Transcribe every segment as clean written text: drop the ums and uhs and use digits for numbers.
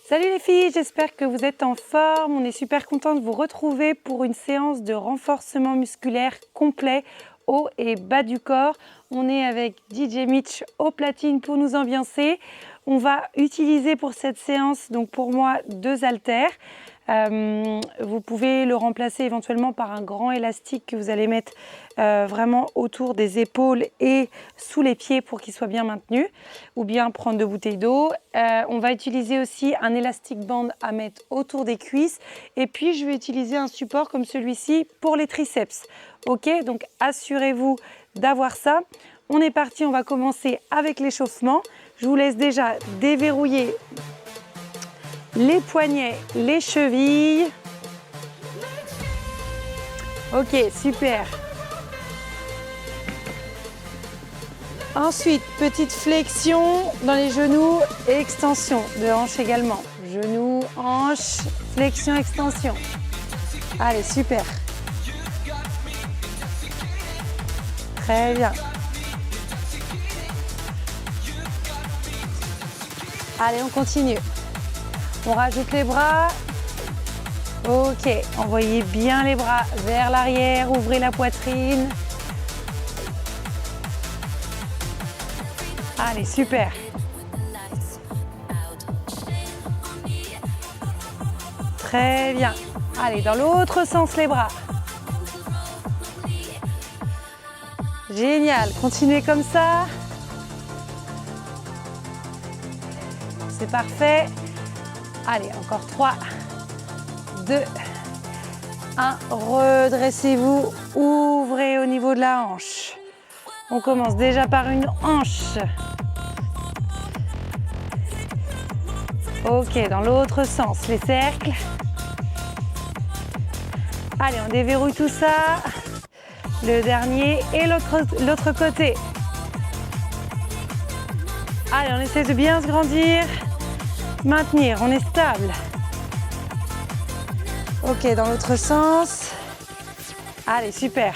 Salut les filles, j'espère que vous êtes en forme. On est super content de vous retrouver pour une séance de renforcement musculaire complet, haut et bas du corps. On est avec DJ Mitch au platine pour nous ambiancer. On va utiliser pour cette séance, donc pour moi, 2 haltères. Vous pouvez le remplacer éventuellement par un grand élastique que vous allez mettre vraiment autour des épaules et sous les pieds pour qu'il soit bien maintenu, ou bien prendre 2 bouteilles d'eau. On va utiliser aussi un élastique band à mettre autour des cuisses, et puis je vais utiliser un support comme celui-ci pour les triceps. Ok, donc assurez-vous d'avoir ça. On est parti, on va commencer avec l'échauffement. Je vous laisse déjà déverrouiller les poignets, les chevilles. Ok, super. Ensuite, petite flexion dans les genoux et extension de hanche également. Genoux, hanche, flexion, extension. Allez, super. Très bien. Allez, on continue. On rajoute les bras. Ok, envoyez bien les bras vers l'arrière, ouvrez la poitrine. Allez, super. Très bien. Allez, dans l'autre sens les bras. Génial, continuez comme ça. C'est parfait. Allez, encore 3, 2, 1. Redressez-vous, ouvrez au niveau de la hanche. On commence déjà par une hanche. Ok, dans l'autre sens, les cercles. Allez, on déverrouille tout ça. Le dernier et l'autre côté. Allez, on essaie de bien se grandir. Maintenir, on est stable. Ok, dans l'autre sens. Allez, super.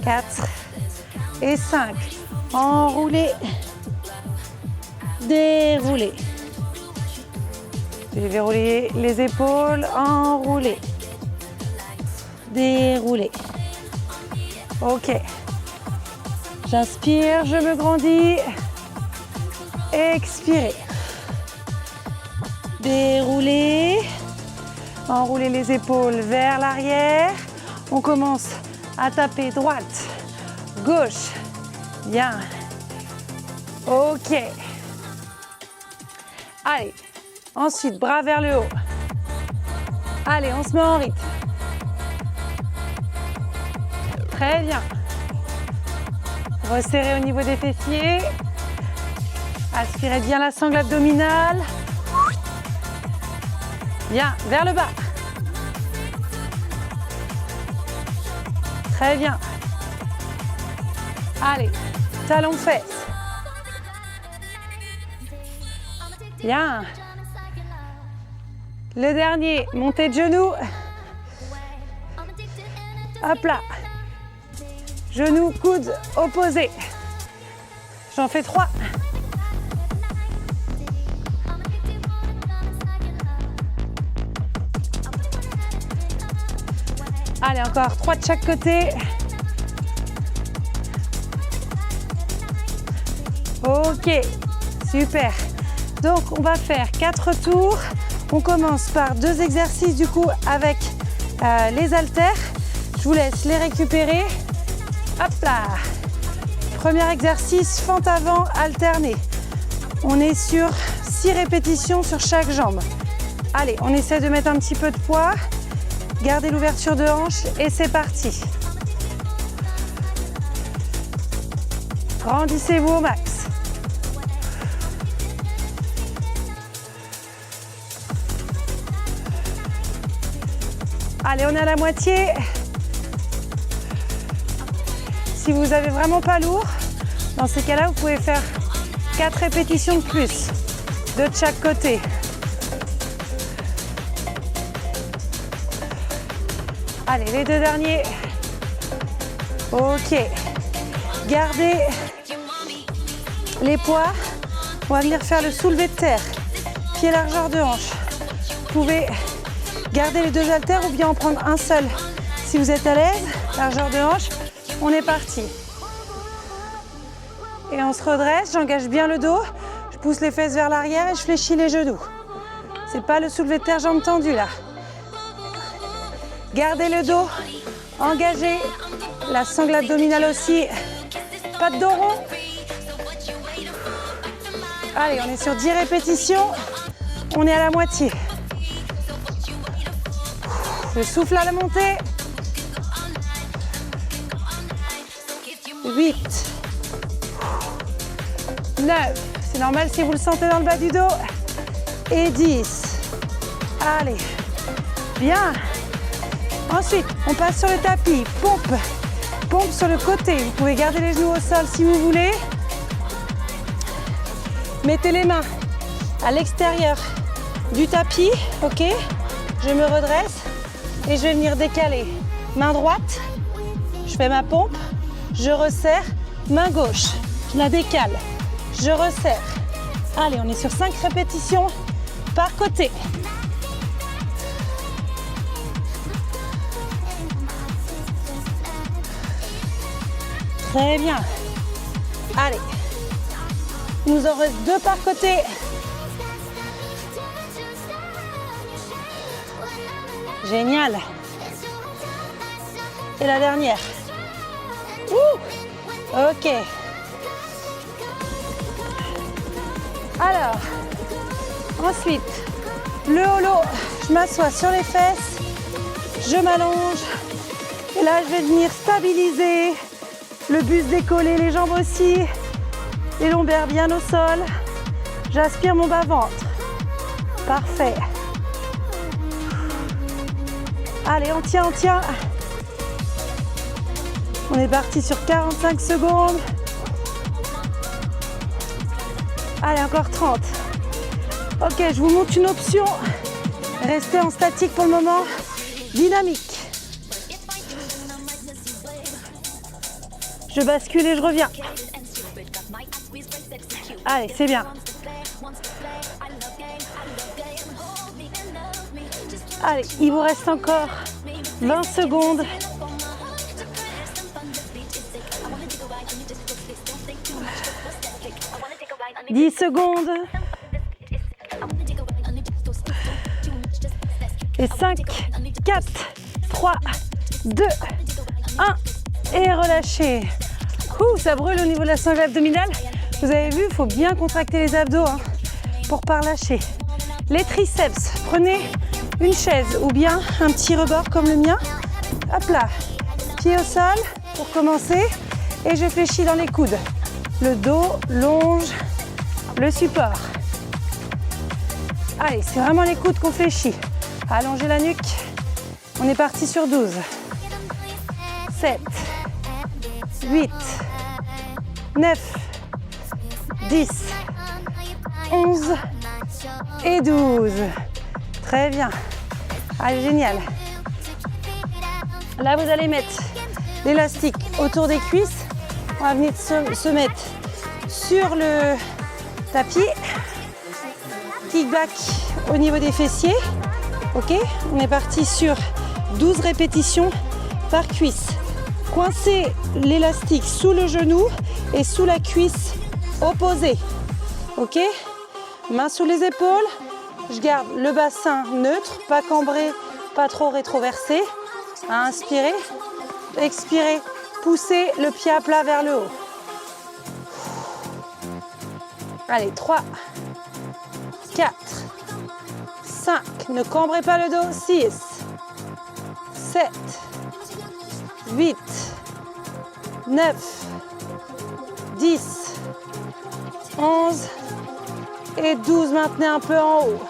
4 et 5. Enroulez. Déroulez. Déverrouillez les épaules. Enroulez. Déroulez. Ok. J'inspire, je me grandis. Expirez. Déroulez. Enroulez les épaules vers l'arrière. On commence à taper droite, gauche. Bien. Ok. Allez. Ensuite, bras vers le haut. Allez, on se met en rythme. Très bien. Resserrez au niveau des fessiers. Aspirez bien la sangle abdominale. Bien, vers le bas. Très bien. Allez, talons fesses. Bien. Le dernier, montée de genoux. Hop là. Genoux, coudes opposés. J'en fais 3. Allez, encore 3 de chaque côté. Ok, super. Donc, on va faire 4 tours. On commence par 2 exercices du coup avec les haltères. Je vous laisse les récupérer. Hop là. Premier exercice, fente avant alternée. On est sur 6 répétitions sur chaque jambe. Allez, on essaie de mettre un petit peu de poids. Gardez l'ouverture de hanche et c'est parti. Grandissez-vous au max. Allez, on est à la moitié. Si vous n'avez vraiment pas lourd, dans ces cas-là, vous pouvez faire 4 répétitions de plus, 2 de chaque côté. Allez, les 2 derniers. Ok. Gardez les poids On va venir faire le soulevé de terre. Pied largeur de hanche. Vous pouvez garder les deux haltères ou bien en prendre un seul. Si vous êtes à l'aise, largeur de hanche, on est parti. Et on se redresse, j'engage bien le dos. Je pousse les fesses vers l'arrière et je fléchis les genoux. C'est pas le soulevé de terre jambes tendues là. Gardez le dos, engagez la sangle abdominale aussi. Pas de dos rond. Allez, on est sur 10 répétitions. On est à la moitié. Je souffle à la montée. 8. 9. C'est normal si vous le sentez dans le bas du dos. Et 10. Allez. Bien. Ensuite, on passe sur le tapis. Pompe. Pompe sur le côté. Vous pouvez garder les genoux au sol si vous voulez. Mettez les mains à l'extérieur du tapis. Ok. Je me redresse et je vais venir décaler. Main droite. Je fais ma pompe. Je resserre. Main gauche. Je la décale. Je resserre. Allez, on est sur 5 répétitions par côté. Très bien. Allez. Il nous en reste 2 par côté. Génial. Et la dernière. Ouh. Ok. Alors, ensuite, le holo, je m'assois sur les fesses, je m'allonge. Et là, je vais venir stabiliser le buste décollé, les jambes aussi, les lombaires bien au sol. J'aspire mon bas-ventre. Parfait. Allez, on tient, on tient. On est parti sur 45 secondes. Allez, encore 30. Ok, je vous montre une option. Restez en statique pour le moment. Dynamique. Je bascule et je reviens. Allez, c'est bien. Allez, il vous reste encore 20 secondes. « 10 secondes. Et 5, 4, 3, 2, 1. Et relâchez. Ouh, ça brûle au niveau de la sangle abdominale. Vous avez vu, il faut bien contracter les abdos pour pas relâcher. Les triceps, prenez une chaise ou bien un petit rebord comme le mien. Hop là, pied au sol pour commencer. Et je fléchis dans les coudes. Le dos longe le support. Allez, c'est vraiment les coudes qu'on fléchit. Allongez la nuque. On est parti sur 12. 7, 8, 9, 10, 11 et 12. Très bien. Allez, génial. Là, vous allez mettre l'élastique autour des cuisses. On va venir se mettre sur le tapis. Kickback au niveau des fessiers. Ok, on est parti sur 12 répétitions par cuisse. Coincez l'élastique sous le genou et sous la cuisse opposée. Ok, main sous les épaules. Je garde le bassin neutre, pas cambré, pas trop rétroversé. Inspirez, expirez, poussez le pied à plat vers le haut. Allez, 3, 4, 5, ne cambrez pas le dos, 6, 7, 8, 9, 10, 11 et 12. Maintenez un peu en haut.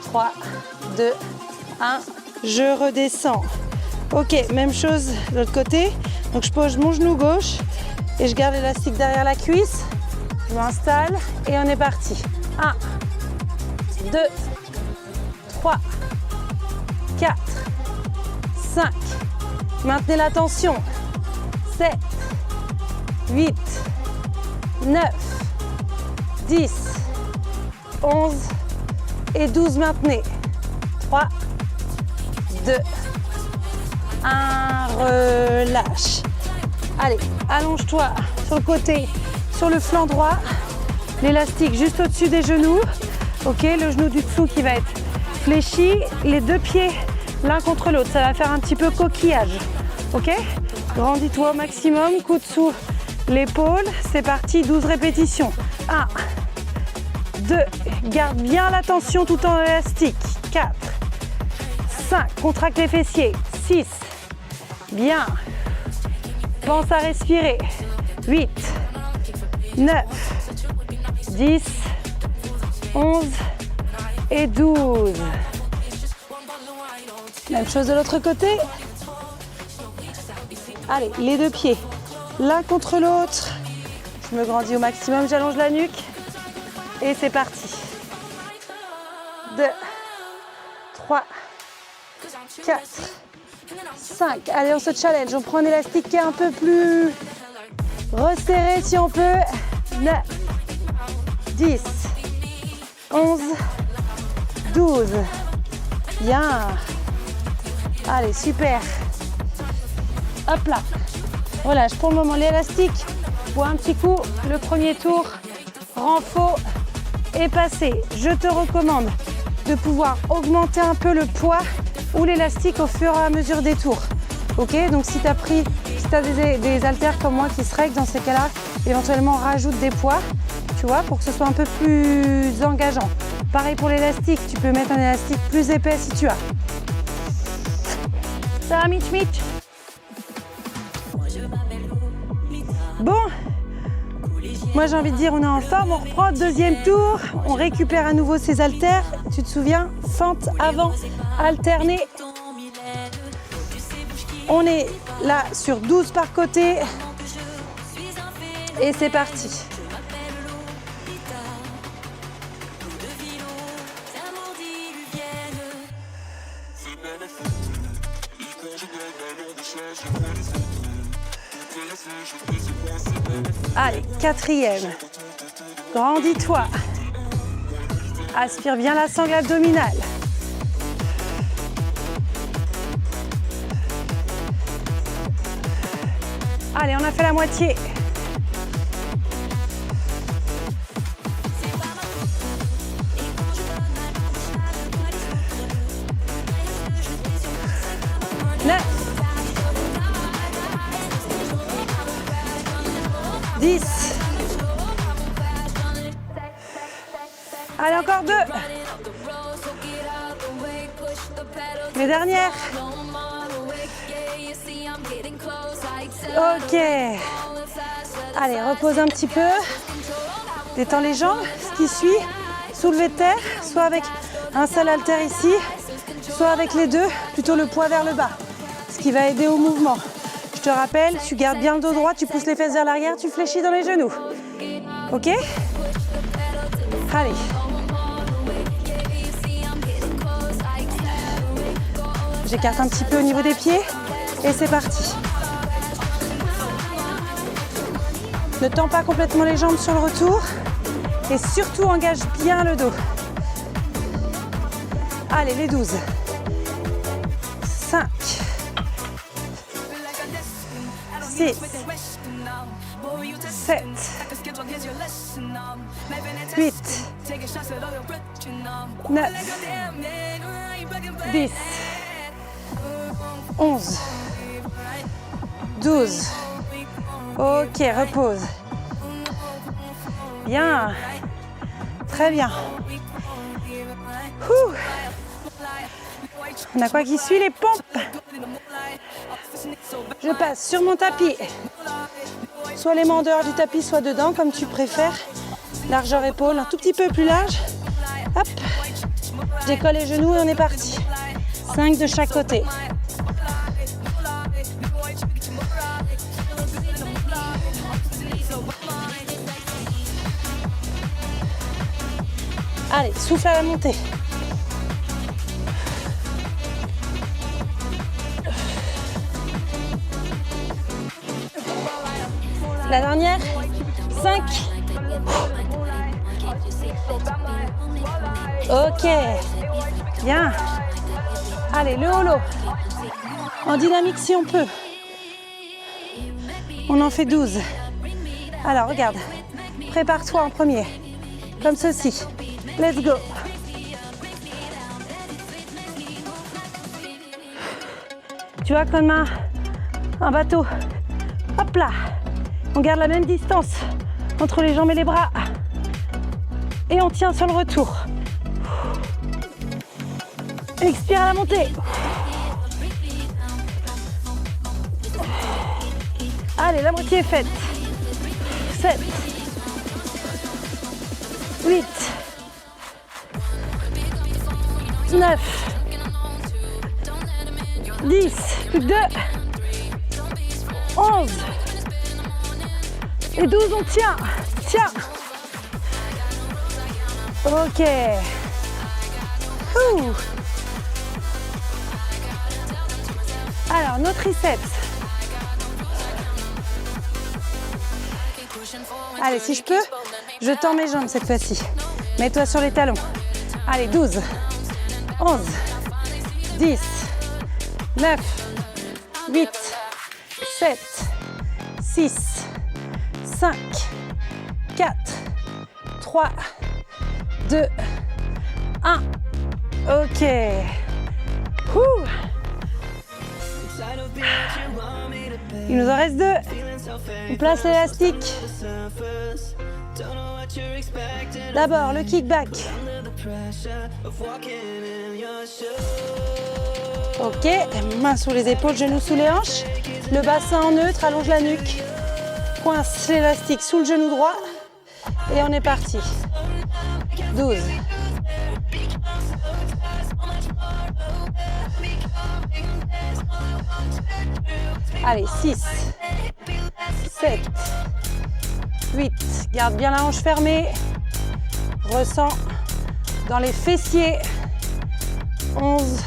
3, 2, 1, je redescends. Ok, même chose de l'autre côté. Donc je pose mon genou gauche et je garde l'élastique derrière la cuisse. Je m'installe et on est parti. 1, 2, 3, 4, 5. Maintenez la tension. 7, 8, 9, 10, 11 et 12, maintenez. 3, 2, 1, relâche. Allez, allonge-toi sur le côté, sur le flanc droit, l'élastique juste au-dessus des genoux. Ok, le genou du dessous qui va être fléchi, les deux pieds l'un contre l'autre, ça va faire un petit peu coquillage. Ok, grandis-toi au maximum, coude sous l'épaule, c'est parti, 12 répétitions. 1, 2, garde bien la tension tout en élastique. 4, 5, contracte les fessiers. 6, bien. Pense à respirer. 8, 9, 10, 11 et 12. Même chose de l'autre côté. Allez, les deux pieds l'un contre l'autre. Je me grandis au maximum, j'allonge la nuque. Et c'est parti. 2, 3, 4, 5. Allez, on se challenge. On prend un élastique qui est un peu plus resserré si on peut. 9, 10, 11, 12. Bien. Allez, super. Hop là. Relâche pour le moment l'élastique. Pour un petit coup, le premier tour, renfort est passé. Je te recommande de pouvoir augmenter un peu le poids ou l'élastique au fur et à mesure des tours. Ok, donc si tu as des haltères comme moi qui se règlent, dans ces cas-là, éventuellement rajoute des poids, tu vois, pour que ce soit un peu plus engageant. Pareil pour l'élastique, tu peux mettre un élastique plus épais si tu as. Ça va, Mitch Mitch? Bon, moi j'ai envie de dire on est en forme, on reprend deuxième tour, on récupère à nouveau ses haltères, tu te souviens, fente avant, alternée. On est là sur 12 par côté et c'est parti. Allez, quatrième. Grandis-toi. Aspire bien la sangle abdominale. Allez, on a fait la moitié. Neuf. 10. Allez, encore 2. Les dernières. Ok. Allez, repose un petit peu. Détends les jambes. Ce qui suit, soulevé de terre, soit avec un seul haltère ici, soit avec les deux, plutôt le poids vers le bas. Ce qui va aider au mouvement. Je te rappelle, tu gardes bien le dos droit, tu pousses les fesses vers l'arrière, tu fléchis dans les genoux. Ok? Allez. J'écarte un petit peu au niveau des pieds et c'est parti. Ne tends pas complètement les jambes sur le retour et surtout engage bien le dos. Allez, les 12. 5. 6. 7. 8. 9. 10. 11. 12. Ok, repose. Bien. Très bien. Ouh. On a quoi qui suit? Les pompes. Je passe sur mon tapis. Soit les mains en dehors du tapis, soit dedans, comme tu préfères. Largeur épaule, un tout petit peu plus large. Hop. Je décolle les genoux et on est parti. 5 de chaque côté. Allez, souffle à la montée. La dernière. 5, Ok. Bien. Allez, le holo. En dynamique si on peut. On en fait 12. Alors, regarde. Prépare-toi en premier. Comme ceci. Let's go. Tu vois, comme un bateau. Hop là. On garde la même distance entre les jambes et les bras. Et on tient sur le retour. Expire à la montée. Allez, la moitié est faite. 7, 8, 9, 10, plus que 2, 11 et 12, on tient. Tiens. Ok. Alors, nos triceps. Allez, si je peux, je tends mes jambes cette fois-ci. Mets-toi sur les talons. Allez, 12, 11, 10, 9, 8, 7, 6, 5, 4, 3, 2, 1. Ok. Il nous en reste 2. On place l'élastique. D'abord, le kickback. Ok, main sous les épaules, genoux sous les hanches. Le bassin en neutre, allonge la nuque. Coince l'élastique sous le genou droit. Et on est parti. 12. Allez, 6, 7, 8. Garde bien la hanche fermée. Ressens dans les fessiers. 11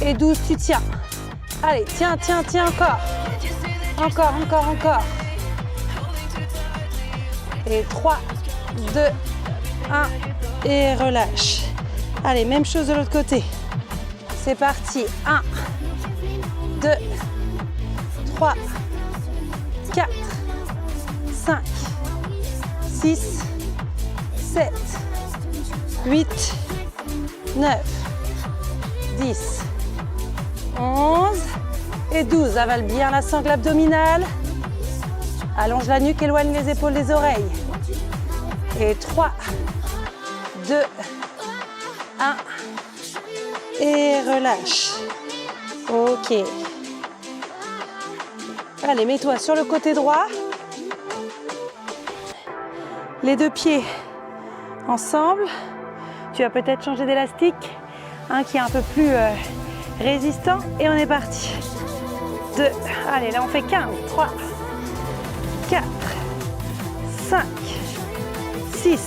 et 12, tu tiens. Allez, tiens, tiens, tiens, encore. Encore, encore, encore. Et 3, 2, 1 et relâche. Allez, même chose de l'autre côté. C'est parti. 1, 2, 3, 4, 5, 6, 7, 8, 9, 10, 11 et 12. Avale bien la sangle abdominale. Allonge la nuque, éloigne les épaules des oreilles. Et 3, 2, 1 et relâche. Ok. Allez, mets-toi sur le côté droit. Les deux pieds ensemble. Tu vas peut-être changer d'élastique. Un qui est un peu plus résistant. Et on est parti. 2. Allez, là on fait 15. 3, 4, 5, 6,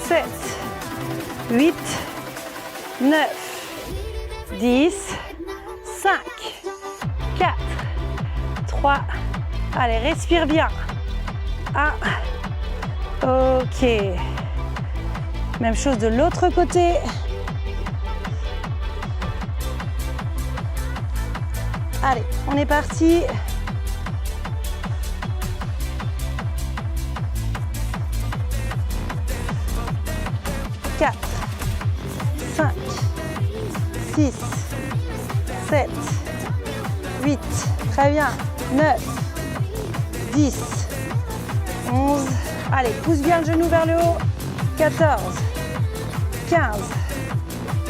7, 8, 9, 10, 5, 4, 3. Allez, respire bien. 1. Ok. Même chose de l'autre côté. Allez, on est parti. Quatre, 5, 6, 7, 8. Très bien. 9, 10, 11. Allez, pousse bien le genou vers le haut. 14, 15.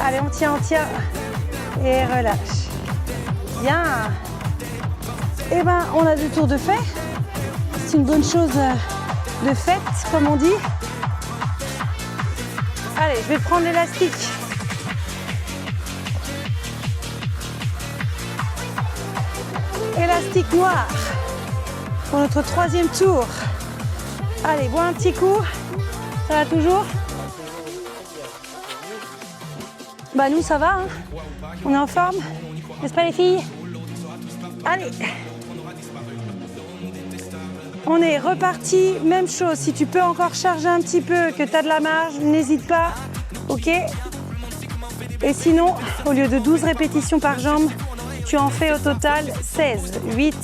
Allez, on tient, et relâche. Bien. Et ben, on a 2 tours de fait. C'est une bonne chose de faite, comme on dit. Allez, je vais prendre l'élastique. Élastique noir pour notre 3e tour. Allez, bois un petit coup. Ça va toujours? Bah nous ça va, hein. On est en forme, n'est-ce pas les filles? Allez. On est reparti, même chose, si tu peux encore charger un petit peu, que tu as de la marge, n'hésite pas, ok? Et sinon, au lieu de 12 répétitions par jambe, tu en fais au total 16, 8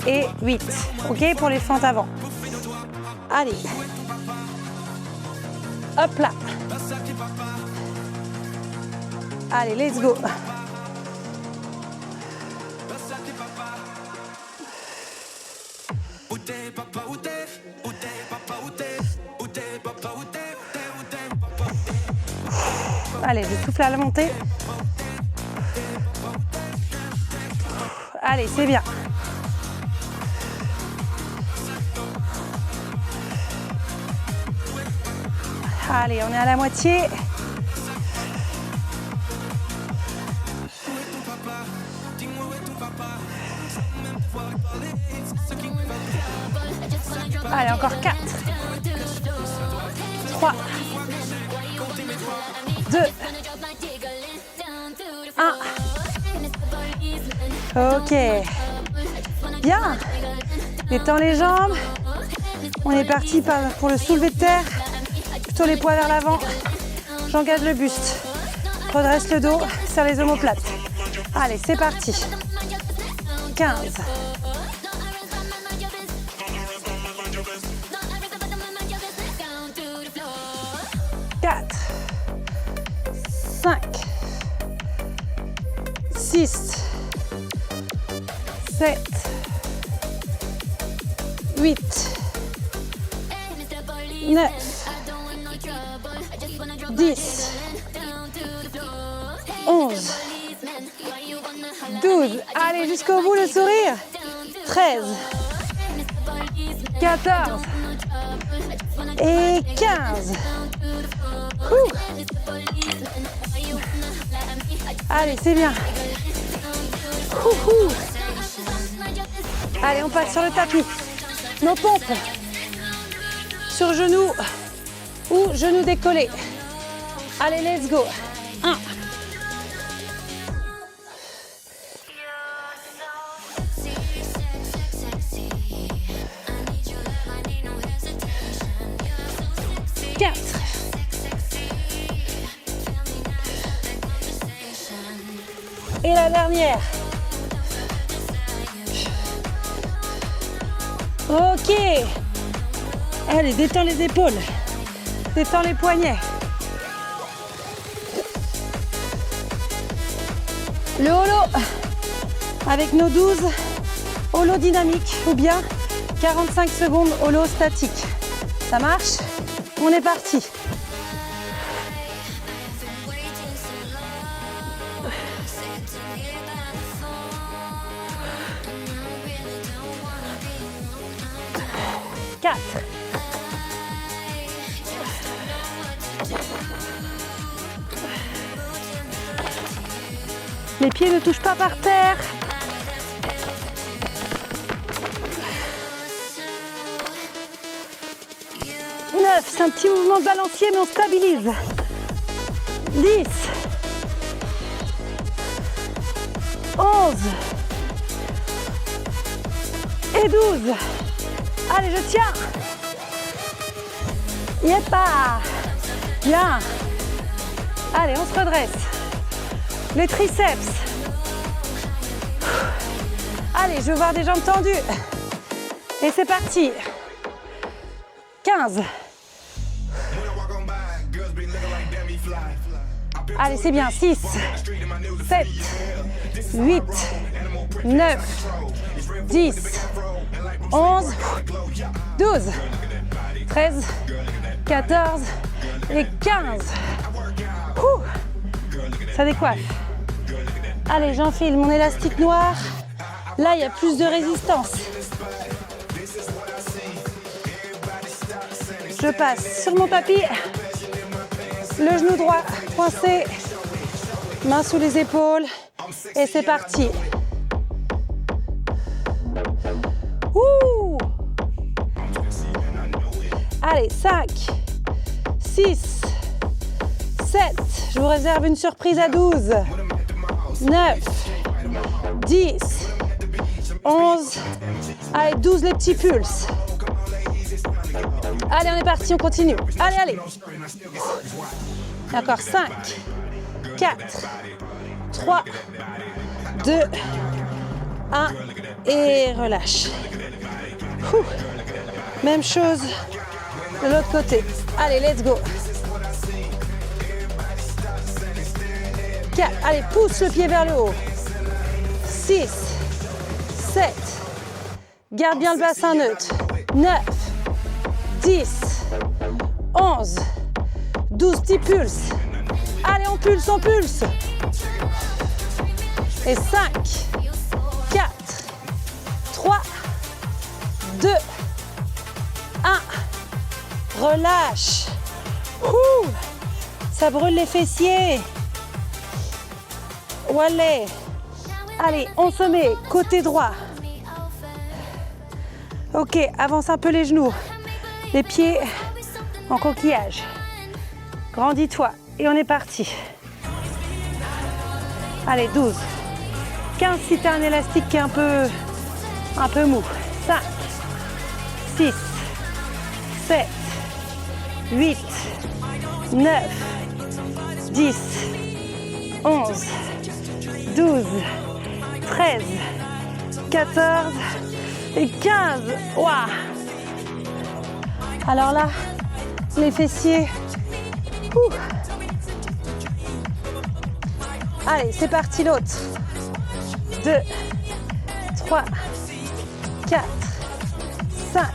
et 8, ok? Pour les fentes avant. Allez, hop là. Allez, let's go. Allez, je souffle à la montée. Allez, c'est bien. Allez, on est à la moitié. Allez, encore 4, 3, 2, 1. Ok. Bien. Détends les jambes. On est parti pour le soulevé de terre. Plutôt les poids vers l'avant. J'engage le buste. Redresse le dos. Serre les omoplates. Allez, c'est parti. 15. 4, 5, 6, 7, 8, 9, 10, 11, 12. Allez, jusqu'au bout le sourire. 13, 14 et 15. Allez, c'est bien. Allez, on passe sur le tapis. Nos pompes sur genoux ou genoux décollés. Allez, let's go. 1. Et la dernière. Ok. Allez, détends les épaules. Détends les poignets. Le holo avec nos 12 holo dynamiques ou bien 45 secondes holo statique. Ça marche? On est parti. Les pieds ne touchent pas par terre. 9, c'est un petit mouvement de balancier mais on stabilise. 10, 11 et 12. Allez, je tiens. Yepa. Bien. Allez, on se redresse. Les triceps. Allez, je veux voir des jambes tendues. Et c'est parti. 15. Allez, c'est bien. 6, 7, 8, 9, 10, 11, 12, 13, 14 et 15. Ça décoiffe. Allez, j'enfile mon élastique noir. Là, il y a plus de résistance. Je passe sur mon tapis. Le genou droit coincé. Main sous les épaules. Et c'est parti. Ouh. Allez, 5, 6, 7. Je vous réserve une surprise à 12. 9, 10, 11. Allez, 12 les petits pulses. Allez, on est parti, on continue. Allez, allez. Encore 5, 4, 3, 2, 1 et relâche. Même chose de l'autre côté. Allez, let's go. 4, allez, pousse le pied vers le haut. 6, 7, garde bien le bassin neutre. 9, 10, 11, 12 petits pulses. Allez, on pulse, on pulse. Et 5, 4, 3, 2, 1. Relâche. Ouh, ça brûle les fessiers. Allez. Allez, on se met côté droit. Ok, avance un peu les genoux. Les pieds en coquillage. Grandis-toi. Et on est parti. Allez, 12. 15 si tu as un élastique qui est un peu mou. 5, 6, 7, 8, 9, 10, 11, 12, 13, 14 et 15. Waouh! Alors là, les fessiers. Ouh. Allez, c'est parti l'autre. 2, 3, 4, 5,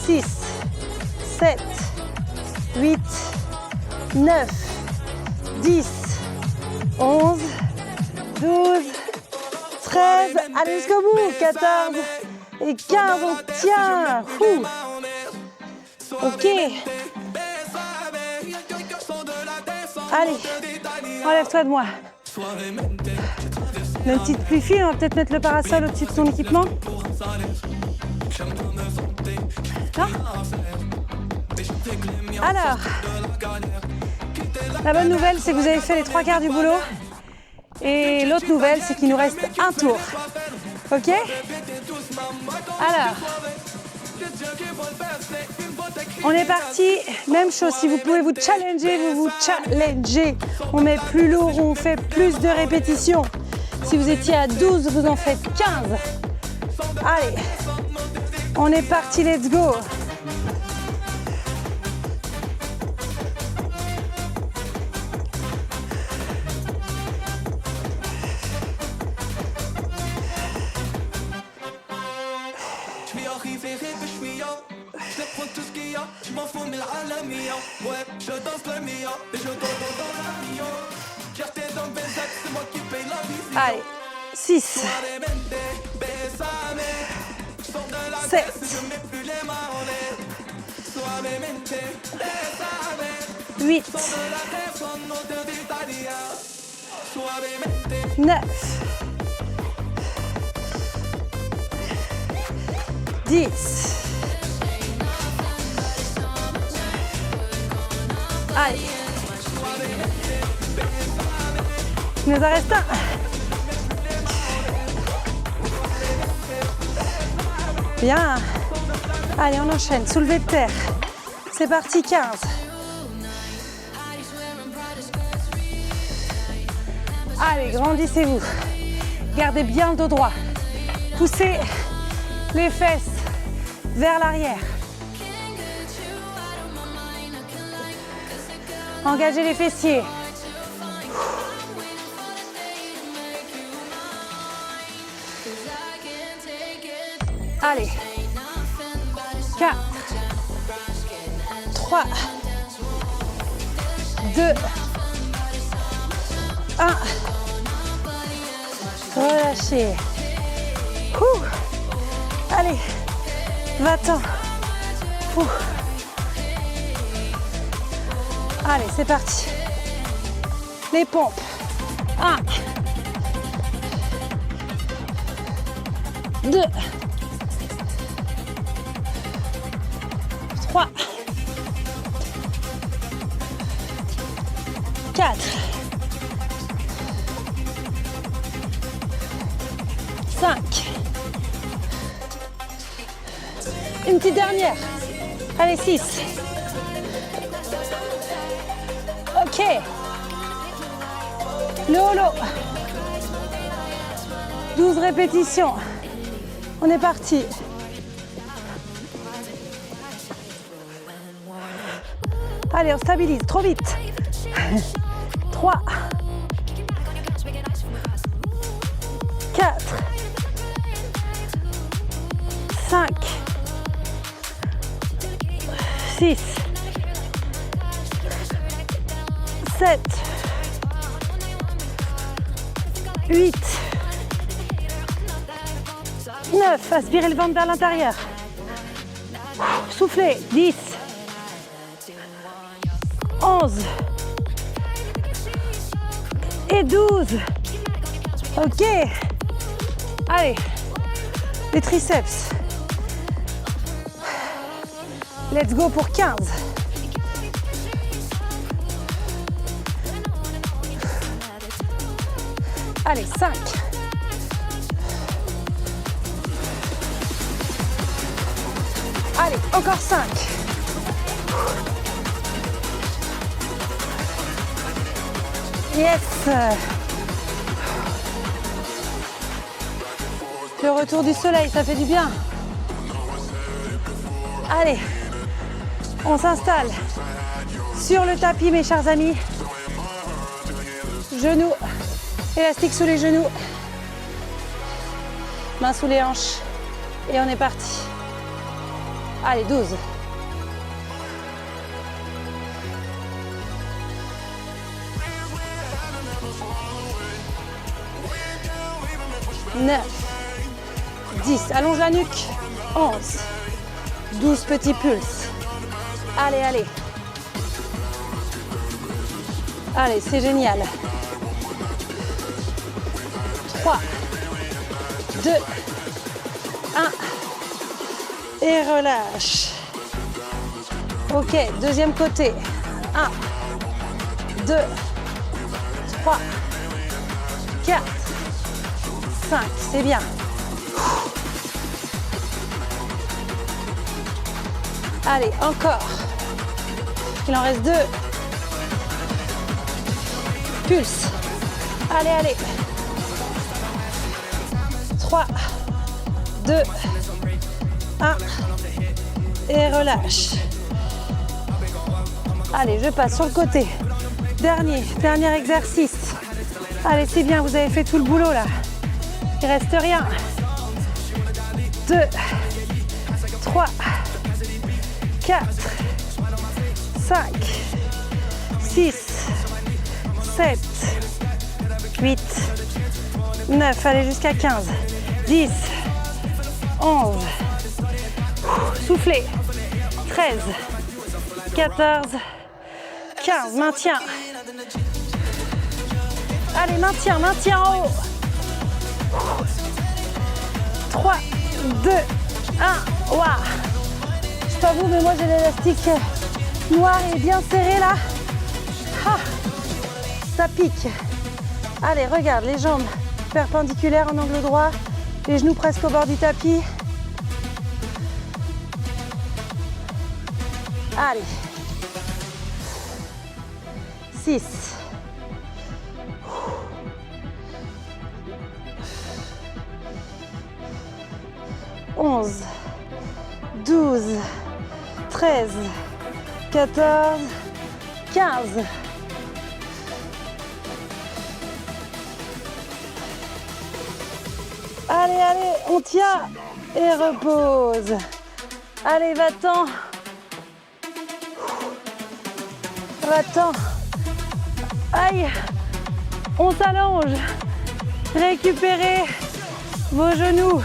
6, 7, 8, 9, 10, 11, 12, 13, allez jusqu'au bout, 14 et 15, on tient. Ouh. Ok. Allez, enlève-toi de moi. Une petite pluie fine, on va peut-être mettre le parasol au-dessus de ton équipement. Non ? Alors, la bonne nouvelle, c'est que vous avez fait les 3/4 du boulot. Et l'autre nouvelle, c'est qu'il nous reste un tour. Ok ? Alors, on est parti. Même chose, si vous pouvez vous challenger, vous vous challengez. On met plus lourd, on fait plus de répétitions. Si vous étiez à 12, vous en faites 15. Allez, on est parti, let's go. Allez, 6, 7, 8, 9, 10, allez, il nous en reste un. Bien. Allez, on enchaîne. Soulevé de terre. C'est parti, 15. Allez, grandissez-vous. Gardez bien le dos droit. Poussez les fesses vers l'arrière. Engagez les fessiers. Allez, 4, 3, 2, 1. Relâchez. Ouh. Allez, va-t'en. Ouh. Allez, c'est parti. Les pompes. 1, 2, 3, 4, 5, Une petite dernière. Allez, 6. Ok. Le holo. 12 répétitions. On est parti. Allez, on stabilise. Trop vite. 3. 4. 5. 6. 7. 8. 9. Aspirez le ventre vers l'intérieur. Soufflez. 10. 11. Et 12. Ok. Allez. Les triceps. Let's go pour 15. Allez, 5. Allez, encore 5. Yes. Le retour du soleil, ça fait du bien. Allez, on s'installe sur le tapis, mes chers amis. Genoux, élastique sous les genoux. Mains sous les hanches. Et on est parti. Allez, 12. 9, 10, allonge la nuque, 11, 12 petits pulses. Allez, allez. Allez, c'est génial. 3, 2, 1. Et relâche. Ok, deuxième côté. 1, 2, 3, 4. 5, c'est bien. Allez, encore. Il en reste 2. Pulse. Allez, allez. 3, 2, 1. Et relâche. Allez, je passe sur le côté. Dernier exercice. Allez, c'est bien, vous avez fait tout le boulot là. Il reste rien. 2, 3, 4, 5, 6, 7, 8, 9. Allez, jusqu'à 15. 10, 11. Soufflez. 13, 14, 15. Maintien. Allez, maintien en haut. 3, 2, 1. Waouh. Je sais pas vous, mais moi j'ai l'élastique noir et bien serré là. Ah, ça pique. Allez, regarde, les jambes perpendiculaires en angle droit, les genoux presque au bord du tapis. Allez. 6. 11, 12, 13, 14, 15. Allez, allez, on tient et repose. Allez, va-t'en. Va-t'en. Aïe, on s'allonge. Récupérez vos genoux.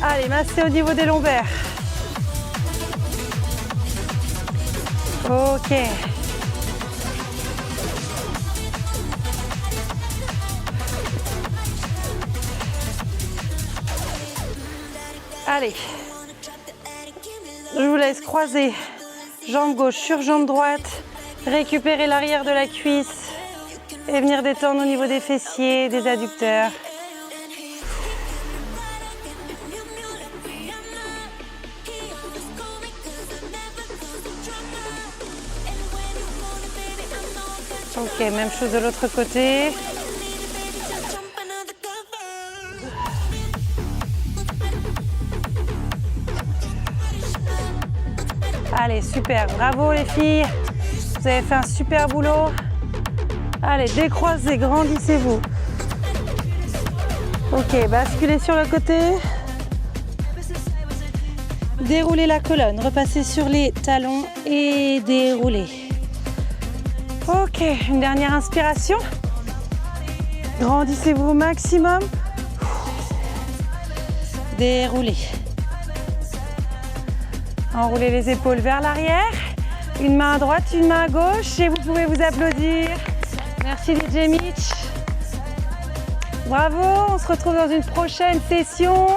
Allez, massez au niveau des lombaires. Ok. Allez. Je vous laisse croiser jambe gauche sur jambe droite. Récupérer l'arrière de la cuisse et venir détendre au niveau des fessiers, des adducteurs. Ok, même chose de l'autre côté. Allez, super, bravo les filles. Vous avez fait un super boulot. Allez, décroisez, grandissez-vous. Ok, basculez sur le côté. Déroulez la colonne, repassez sur les talons et déroulez. Ok, une dernière inspiration. Grandissez-vous au maximum. Déroulez. Enroulez les épaules vers l'arrière. Une main à droite, une main à gauche et vous pouvez vous applaudir. Merci DJ Mitch. Bravo, on se retrouve dans une prochaine session.